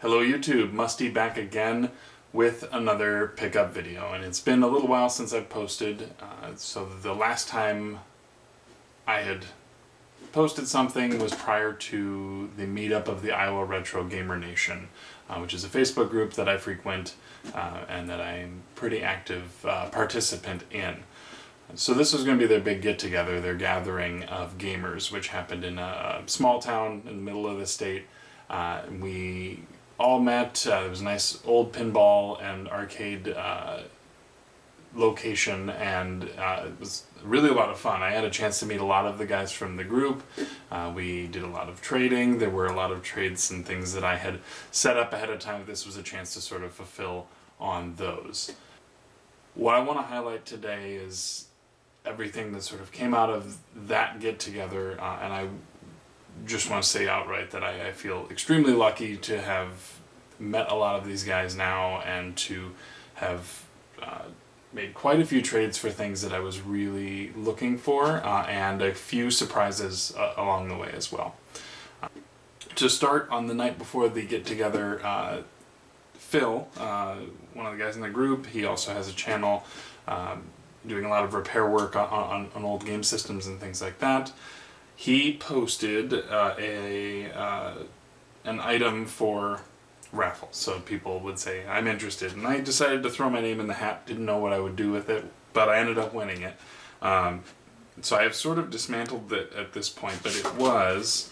Hello YouTube, Musty back again with another pickup video, and it's been a little while since I've posted, so the last time I had posted something was prior to the meetup of the Iowa Retro Gamer Nation, which is a Facebook group that I frequent and that I'm pretty active participant in. So this was going to be their big get-together, their gathering of gamers, which happened in a small town in the middle of the state. We all met. There was a nice old pinball and arcade location, and it was really a lot of fun. I had a chance to meet a lot of the guys from the group. We did a lot of trading. There were a lot of trades and things that I had set up ahead of time. This was a chance to sort of fulfill on those. What I want to highlight today is everything that sort of came out of that get-together, and I just want to say outright that I feel extremely lucky to have met a lot of these guys now and to have made quite a few trades for things that I was really looking for, and a few surprises along the way as well. To start, on the night before the get-together, Phil, one of the guys in the group, he also has a channel doing a lot of repair work on old game systems and things like that. He posted an item for raffle, so people would say, I'm interested, and I decided to throw my name in the hat. Didn't know what I would do with it, but I ended up winning it. So I have sort of dismantled it at this point, but it was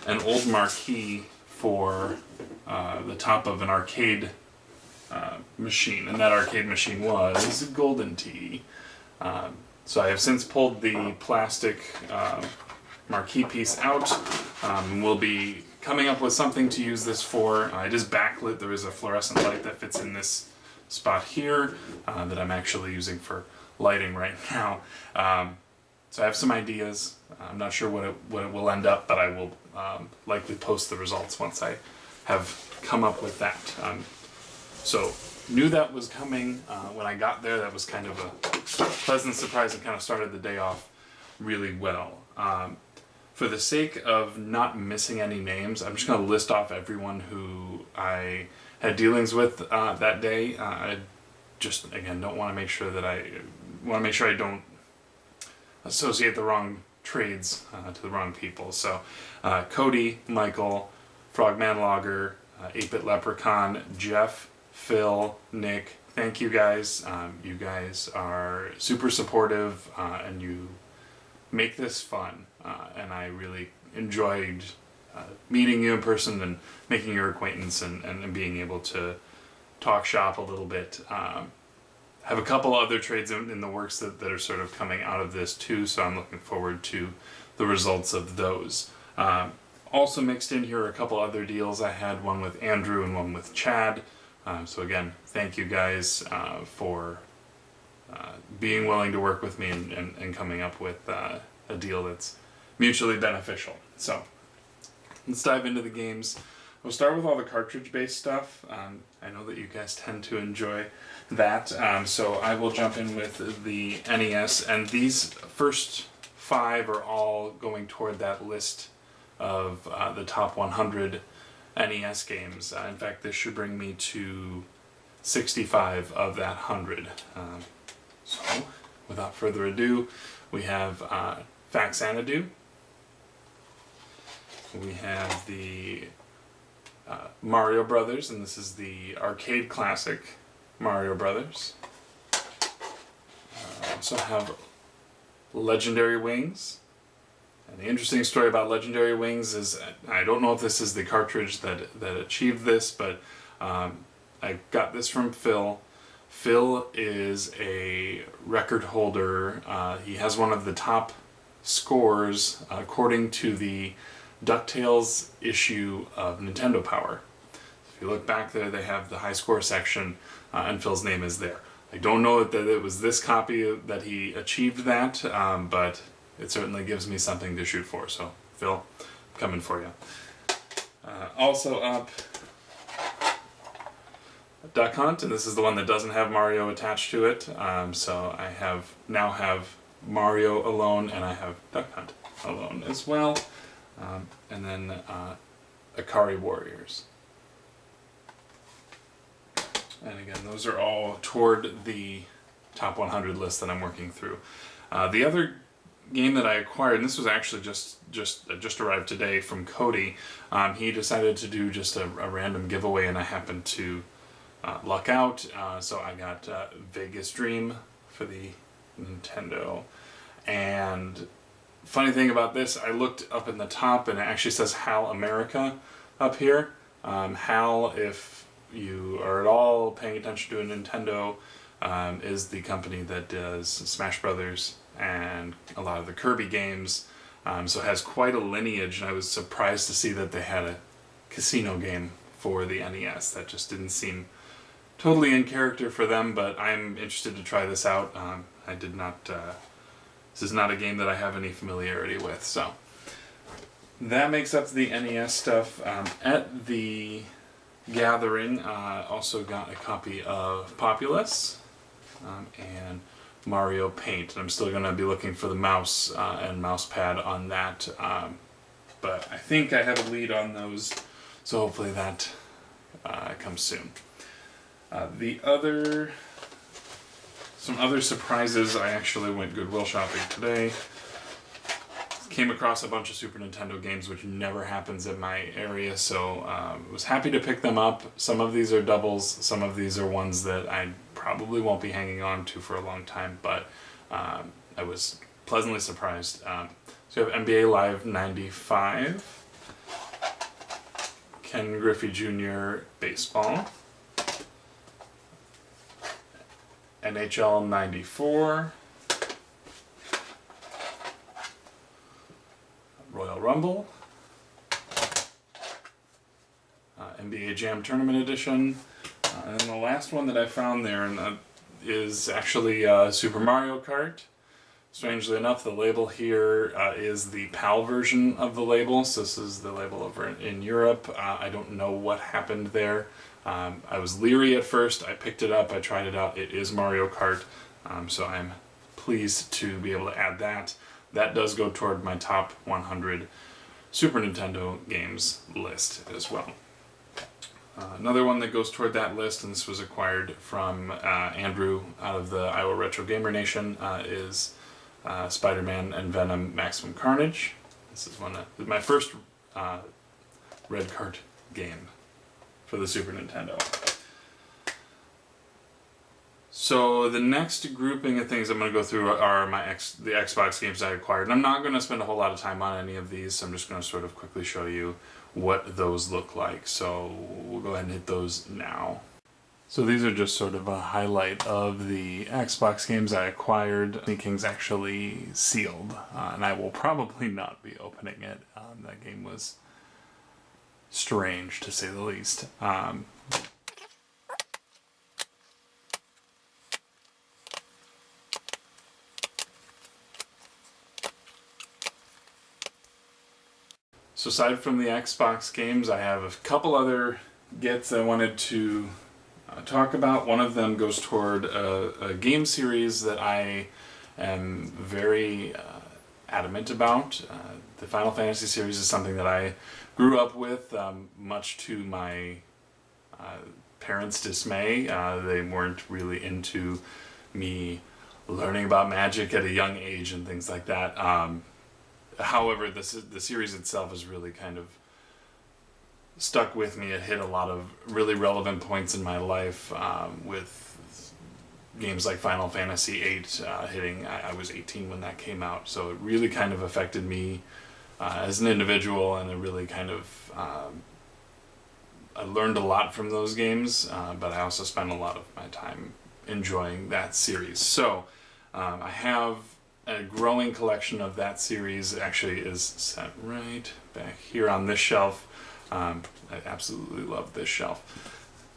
an old marquee for the top of an arcade machine, and that arcade machine was Golden Tee. So I have since pulled the plastic marquee piece out. We'll be coming up with something to use this for. It is backlit. There is a fluorescent light that fits in this spot here that I'm actually using for lighting right now. So I have some ideas. I'm not sure what it will end up, but I will likely post the results once I have come up with that. So knew that was coming when I got there. That was kind of a pleasant surprise and kind of started the day off really well. For the sake of not missing any names, I'm just going to list off everyone who I had dealings with that day. I just, again, want to make sure I don't associate the wrong trades to the wrong people. So Cody, Michael, Frogman Logger, 8-Bit Leprechaun, Jeff, Phil, Nick, thank you guys. You guys are super supportive and you make this fun. And I really enjoyed meeting you in person and making your acquaintance and being able to talk shop a little bit. Have a couple other trades in the works that are sort of coming out of this too, so I'm looking forward to the results of those. Also mixed in here are a couple other deals I had, one with Andrew and one with Chad. So again, thank you guys for being willing to work with me and coming up with a deal that's mutually beneficial. So let's dive into the games. We'll start with all the cartridge-based stuff. I know that you guys tend to enjoy that, so I will jump in with the NES, and these first 5 are all going toward that list of the top 100 NES games. In fact, this should bring me to 65 of that 100. So, without further ado, we have Faxanadu. We have the Mario Brothers, and this is the arcade classic Mario Brothers. Also have Legendary Wings. And the interesting story about Legendary Wings is, I don't know if this is the cartridge that achieved this, but I got this from Phil. Phil is a record holder. He has one of the top scores according to the DuckTales issue of Nintendo Power. If you look back there, they have the high score section, and Phil's name is there. I don't know that it was this copy that he achieved that, but it certainly gives me something to shoot for. So, Phil, I'm coming for you. Also up, Duck Hunt, and this is the one that doesn't have Mario attached to it. So I now have Mario alone, and I have Duck Hunt alone as well. And then Akari Warriors. And again, those are all toward the top 100 list that I'm working through. The other game that I acquired, and this was actually just arrived today from Cody. He decided to do just a random giveaway, and I happened to luck out. So I got Vegas Dream for the Nintendo. And funny thing about this, I looked up in the top, and it actually says HAL America up here. HAL, if you are at all paying attention to a Nintendo, is the company that does Smash Brothers and a lot of the Kirby games. So it has quite a lineage, and I was surprised to see that they had a casino game for the NES. That just didn't seem totally in character for them, but I'm interested to try this out. I did not... this is not a game that I have any familiarity with, so... That makes up the NES stuff. At the gathering, also got a copy of Populous and Mario Paint. And I'm still going to be looking for the mouse and mouse pad on that. But I think I have a lead on those, so hopefully that comes soon. Some other surprises, I actually went Goodwill shopping today. Came across a bunch of Super Nintendo games, which never happens in my area, so was happy to pick them up. Some of these are doubles, some of these are ones that I probably won't be hanging on to for a long time, but I was pleasantly surprised. So you have NBA Live 95, Ken Griffey Jr. Baseball, NHL 94, Royal Rumble, NBA Jam Tournament Edition, and the last one that I found there is actually Super Mario Kart. Strangely enough, the label here is the PAL version of the label, so this is the label over in Europe. I don't know what happened there. I was leery at first. I picked it up, I tried it out. It is Mario Kart, so I'm pleased to be able to add that. That does go toward my top 100 Super Nintendo games list as well. Another one that goes toward that list, and this was acquired from Andrew out of the Iowa Retro Gamer Nation, is Spider-Man and Venom Maximum Carnage. This is my first red cart game for the Super Nintendo. So the next grouping of things I'm going to go through are the Xbox games I acquired. And I'm not going to spend a whole lot of time on any of these, so I'm just going to sort of quickly show you what those look like. So we'll go ahead and hit those now. So these are just sort of a highlight of the Xbox games I acquired. Sneak King's actually sealed, and I will probably not be opening it. That game was strange, to say the least. So aside from the Xbox games, I have a couple other gets I wanted to talk about. One of them goes toward a game series that I am very adamant about. The Final Fantasy series is something that I grew up with, much to my parents' dismay. They weren't really into me learning about magic at a young age and things like that. However, the series itself is really kind of stuck with me. It hit a lot of really relevant points in my life, with games like Final Fantasy VIII hitting. I was 18 when that came out, so it really kind of affected me as an individual, and it really kind of I learned a lot from those games, but I also spent a lot of my time enjoying that series. So I have a growing collection of that series. Actually is set right back here on this shelf. I absolutely love this shelf.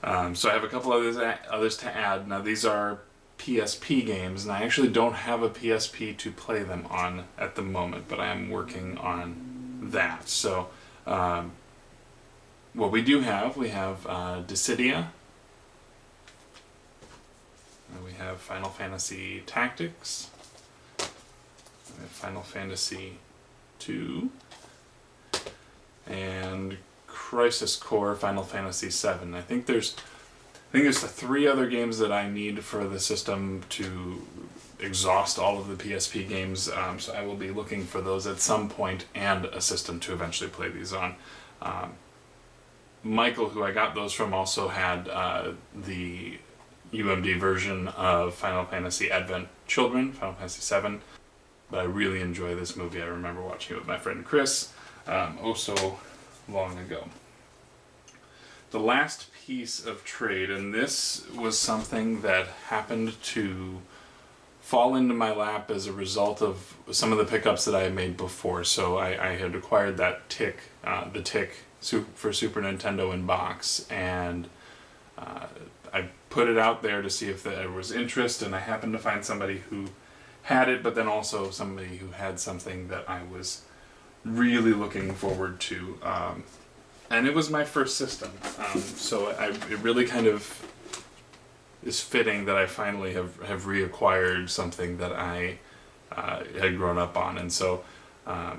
So I have a couple others to add. Now these are PSP games, and I actually don't have a PSP to play them on at the moment, but I am working on that. So what we have Dissidia, and we have Final Fantasy Tactics, we have Final Fantasy II, and Crisis Core Final Fantasy VII. I think there's I think there's the 3 other games that I need for the system to exhaust all of the PSP games, so I will be looking for those at some point, and a system to eventually play these on. Michael, who I got those from, also had the UMD version of Final Fantasy Advent Children, Final Fantasy VII, but I really enjoy this movie. I remember watching it with my friend Chris oh so long ago. The last piece of trade, and this was something that happened to fall into my lap as a result of some of the pickups that I had made before. So I had acquired that the Tick for Super Nintendo in box, and I put it out there to see if there was interest, and I happened to find somebody who had it, but then also somebody who had something that I was really looking forward to. And it was my first system, so it really kind of is fitting that I finally have reacquired something that I had grown up on. And so I'll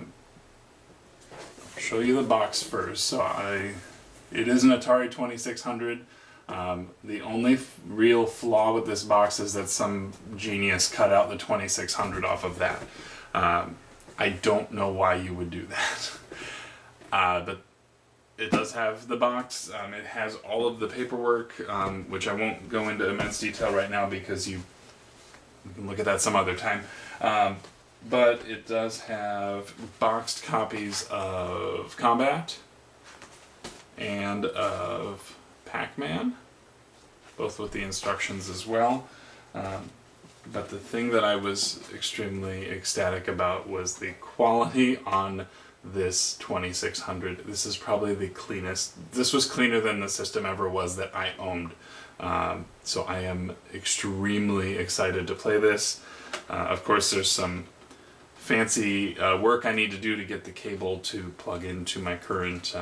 show you the box first. So it is an Atari 2600. The only real flaw with this box is that some genius cut out the 2600 off of that. I don't know why you would do that. But it does have the box. It has all of the paperwork, which I won't go into immense detail right now because you can look at that some other time. But it does have boxed copies of Combat and of Pac-Man, both with the instructions as well. But the thing that I was extremely ecstatic about was the quality on this 2600. This is probably the cleanest. This was cleaner than the system ever was that I owned. So I am extremely excited to play this. Of course, there's some fancy work I need to do to get the cable to plug into my current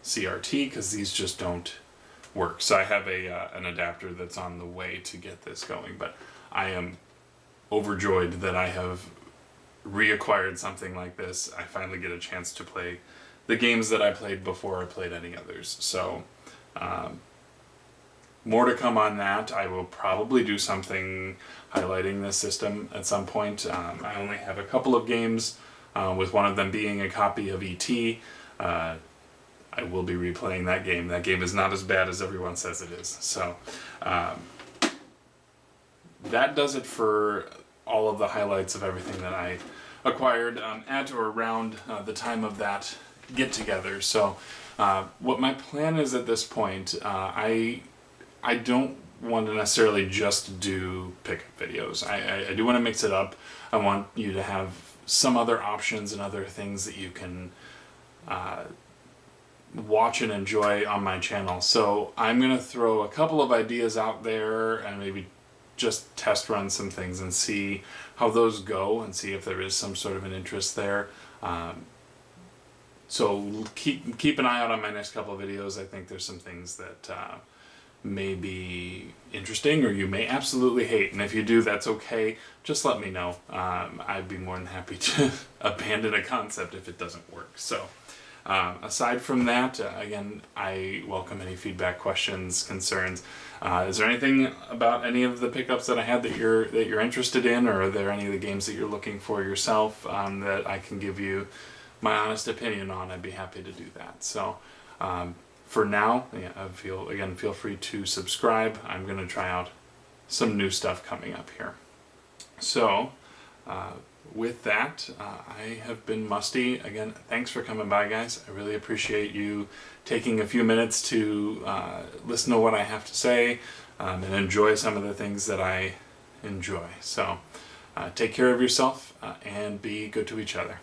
CRT, because these just don't work. So I have an adapter that's on the way to get this going, but I am overjoyed that I have reacquired something like this. I finally get a chance to play the games that I played before I played any others. So more to come on that. I will probably do something highlighting this system at some point. I only have a couple of games, with one of them being a copy of E.T. I will be replaying that game. That game is not as bad as everyone says it is. So that does it for all of the highlights of everything that I acquired at or around the time of that get-together. So what my plan is at this point, I don't want to necessarily just do pickup videos. I do want to mix it up. I want you to have some other options and other things that you can watch and enjoy on my channel. So I'm going to throw a couple of ideas out there and maybe just test run some things and see how those go and see if there is some sort of an interest there. So keep an eye out on my next couple of videos. I think there's some things that may be interesting or you may absolutely hate, and if you do, that's okay. Just let me know. I'd be more than happy to abandon a concept if it doesn't work. So aside from that, again, I welcome any feedback, questions, concerns. Is there anything about any of the pickups that I had that you're interested in, or are there any of the games that you're looking for yourself that I can give you my honest opinion on? I'd be happy to do that. So for now, feel free to subscribe. I'm going to try out some new stuff coming up here. So with that, I have been Musty. Again, thanks for coming by, guys. I really appreciate you taking a few minutes to listen to what I have to say and enjoy some of the things that I enjoy. So take care of yourself and be good to each other.